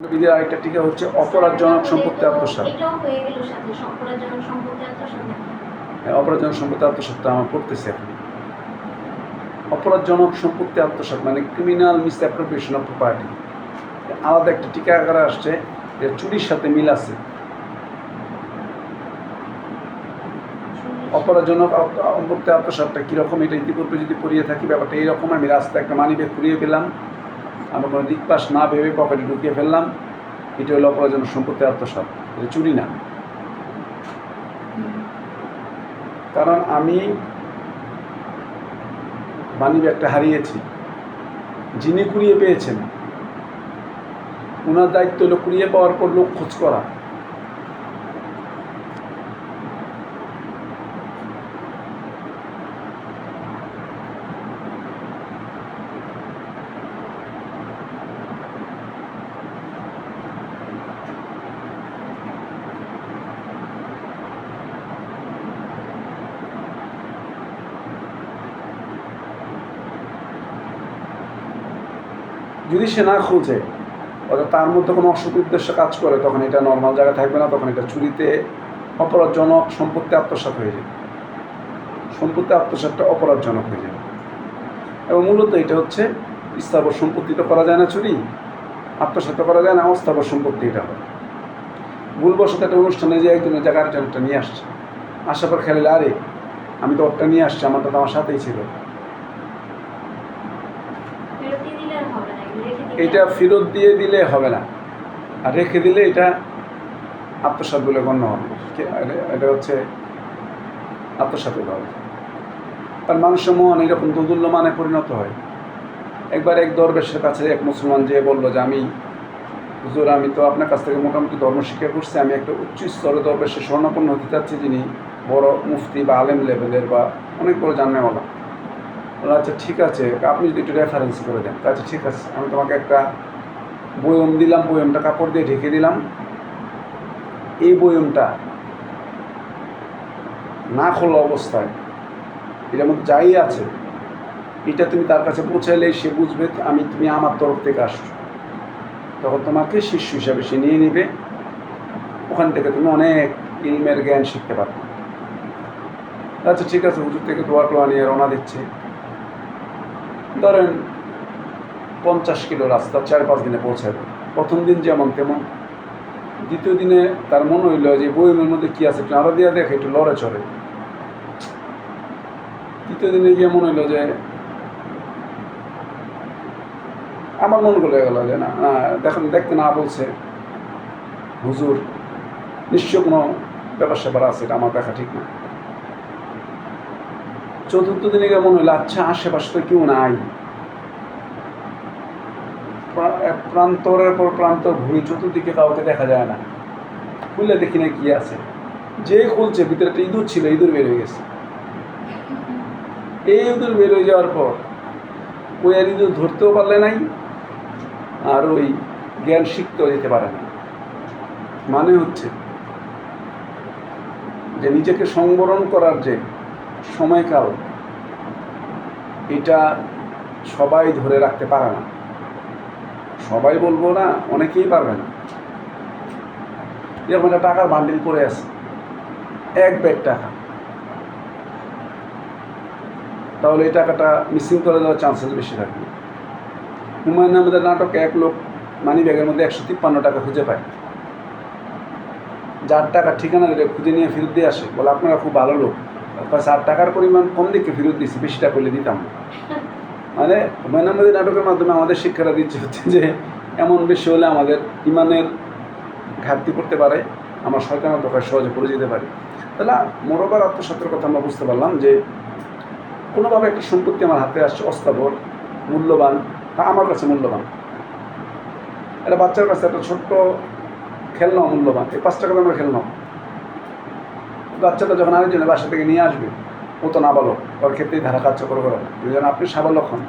বিধির আরেকটা টিকা হচ্ছে অপরাধজনক সম্পত্তি আত্মসাৎ। অপরাধজনক সম্পত্তি আত্মসাৎটা আমার পড়তেছে এখন। অপরাধজনক সম্পত্তি আত্মসাৎ মানে ক্রিমিনাল মিসঅ্যাপ্রোপ্রিয়েশন অফ প্রপার্টি, আলাদা একটা টিকা আকারে আসছে, যে চুরির সাথে মিল আছে। অপরাধজনক সম্পত্তি আত্মসাৎটা কীরকম, এটা ইতিপূর্বে যদি পড়িয়ে থাকি ব্যাপারটা এইরকম। আমি রাস্তায় একটা মানিব্যাগ কুড়িয়ে পেলাম, আমরা কোনো দিক পাশ না ভেবে পকেটে ঢুকিয়ে ফেললাম, এটা হলো অপরাধজনক সম্পত্তি আত্মসাৎ, এটা চুরি না। কারণ আমি মানিব্যাগটা হারিয়েছি, যিনি কুড়িয়ে পেয়েছেন ওনার দায়িত্ব হলো কুড়িয়ে পাওয়ার পর লোক খোঁজ করা। যদি সে না খোঁজে অর্থাৎ তার মধ্যে কোনো অসৎ উদ্দেশ্য কাজ করে, তখন এটা নর্মাল জায়গায় থাকবে না, তখন এটা চুরিতে অপরাধজনক সম্পত্তি আত্মসাৎ হয়ে যাবে। সম্পত্তি আত্মসাৎটা অপরাধজনক হয়ে যাবে। এবং মূলত এটা হচ্ছে স্থাবর সম্পত্তি তো করা যায় না, চুরি আত্মসাৎ করা যায় না, অস্থাবর সম্পত্তি এটা হয়। ভুলবশত একটা অনুষ্ঠানে যে একজনের জায়গার একটা নিয়ে আসছে, আসার পর খেলে আরে আমি তো ওরটা নিয়ে আসছি, আমারটা তো আমার সাথেই ছিল। এটা ফেরত দিয়ে দিলে হবে না, আর রেখে দিলে এটা আত্মসাৎ বলে গণ্য হবে। এটা হচ্ছে আত্মসাৎ হবে। আর মানুষের মন এরকম দোদুল্য মানে পরিণত হয়। একবার এক দরবেশের কাছে এক মুসলমান যে বললো যে আমি হুজুর, আমি তো আপনার কাছ থেকে মোটামুটি ধর্ম শিক্ষা করছি, আমি একটা উচ্চ স্তরে দরবেশের স্বর্ণাপন্ন হতে চাচ্ছি, যিনি বড় মুফতি বা আলেম লেভেলের বা অনেক বড় জানেওয়ালা। আচ্ছা ঠিক আছে, আপনি যদি একটু রেফারেন্স করে দেন। আচ্ছা ঠিক আছে, আমি তোমাকে একটা বয়ম দিলাম, বয়মটা কাপড় দিয়ে ঢেকে দিলাম। এই বয়মটা না খোলা অবস্থায় এটার মধ্যে যাই আছে এটা তুমি তার কাছে পৌঁছাইলে সে বুঝবে তুমি আমার তরফ থেকে আসছো। তখন তোমাকে শিষ্য হিসাবে সে নিয়ে নিবে, ওখান থেকে তুমি অনেক ইলমের জ্ঞান শিখতে পারবে। আচ্ছা ঠিক আছে, হুজুর থেকে দোয়া টোয়া নিয়ে রওনা দিচ্ছে। ধরেন 50 কিলো রাস্তা 4-5 দিনে পৌঁছাবে। প্রথম দিন যেমন তেমন। দ্বিতীয় দিনে তার মনে হইল যে বইমের মধ্যে কী আছে একটু আরো দিয়ে দেখে, একটু লড়ে চড়ে। তৃতীয় দিনে গিয়ে মনে হইলো যে আমার মন করে গেল যে না দেখতে না বলছে হুজুর, নিশ্চয় কোনো ব্যাপার স্যাপার আছে, এটা আমার দেখা ঠিক না। চতুর্থ দিনে গিয়ে মনে হইলো আচ্ছা আশেপাশে তো কেউ নাই। প্রান্তরের পর প্রান্তর ঘুরি, চতুর্দিকে কাউকে দেখা যায় না। খুলে দেখি না কি আছে, যে খুলছে ভিতরে একটা ইঁদুর ছিল, ইঁদুর বের হয়ে গেছে। এই ইঁদুর বের হয়ে যাওয়ার পর ওই আর ইঁদুর ধরতেও পারলে নাই, আর ওই জ্ঞান শিখতেও যেতে পারে না। মানে হচ্ছে যে নিজেকে সংবরণ করার যে সময়কাল, এটা সবাই ধরে রাখতে পারে না। সবাই বলবো না, অনেকেই পারবে না। যেমন একটা টাকার বান্ডিল পড়ে আছে, এক ব্যাগ টাকা, তাহলে এই টাকাটা মিসিং করে দেওয়ার চান্সেস বেশি থাকবে। হুমায়ুন আহমেদের নাটকে এক লোক মানি ব্যাগের মধ্যে 153 টাকা খুঁজে পায়। যার টাকা ঠিকানা দিলে খুঁজে নিয়ে ফেরত দিয়ে আসে, বলে আপনারা খুব ভালো লোক, 4 টাকার পরিমাণ কম দিকে ফেরত দিচ্ছি, বেশি টাকা করলে দিতাম। মানে হুমায়ুন আহমেদের নাটকের মাধ্যমে আমাদের শিক্ষাটা দিচ্ছে হচ্ছে যে এমন বেশি হলে আমাদের ইমানের ঘাটতি করতে পারে, আমরা শয়তানের দোকায় সহজে পড়ে যেতে পারি। তাহলে মোরবার আত্মসাতের কথা আমরা বুঝতে পারলাম যে কোনোভাবে একটা সম্পত্তি আমার হাতে আসছে, অস্থাবর, মূল্যবান, তা আমার কাছে মূল্যবান। একটা বাচ্চার কাছে একটা ছোট্ট খেলনাও মূল্যবান, এই 5 টাকা দামের খেলনাও। বাচ্চাটা যখন আরেকজনের বাসা থেকে নিয়ে আসবে, ও তো নাবালক, ওর ক্ষেত্রেই ধারা কার্যকর করে না। যদি আপনি সাবালক হন,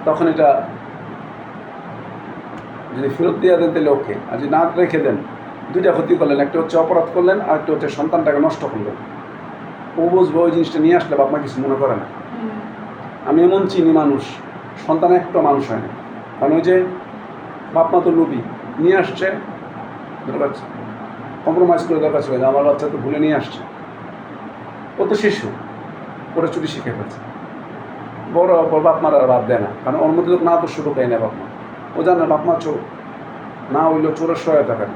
তখন এটা যদি ফেরত দিয়ে দেন তাহলে ওকে, আর যদি না রেখে দেন, দুইটা ক্ষতি করলেন, একটা হচ্ছে অপরাধ করলেন, আর একটা হচ্ছে সন্তানটাকে নষ্ট করলেন। ও বুঝবো ওই জিনিসটা নিয়ে আসলে বাপ মা কিছু মনে করে না। আমি এমন চিনি মানুষ, সন্তান একটা মানুষ হয় না, কারণ ওই যে বাপ মা তো লোভী, নিয়ে আসছে দরকার, কম্প্রোমাইজ করে দরকার ছিল যে আমার বাচ্চা তো ভুলে নিয়ে আসছে, ও তো শিশু, ওরা চুরি শিখে ফেলছে। বড় বাপ মার আর বাদ দেয় না, কারণ ওর মধ্যে তো না তো শুরু খাই না বাপ মা, ও জানে বাপ মা চোর, না হইলেও চোরের সহায়তা করে।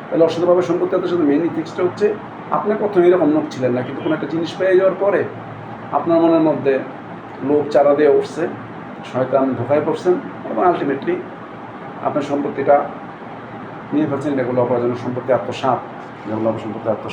তাহলে অসাধুভাবে সম্পত্তি আত্মসাতের সাথে মেইন ইথিক্সটা হচ্ছে আপনি প্রথমে এরকম লোক ছিলেন না, কিন্তু কোনো একটা জিনিস পেয়ে যাওয়ার পরে আপনার মনের মধ্যে লোভ চারা দিয়ে উঠছে, শয়তান ধোকায় পড়ছেন এবং আলটিমেটলি আপনার সম্পত্তিটা নিয়ে ফেলছেন। এগুলো অপরাজনক সম্পত্তি আত্মসাৎ, যেগুলো সম্পত্তি আত্মসাৎ।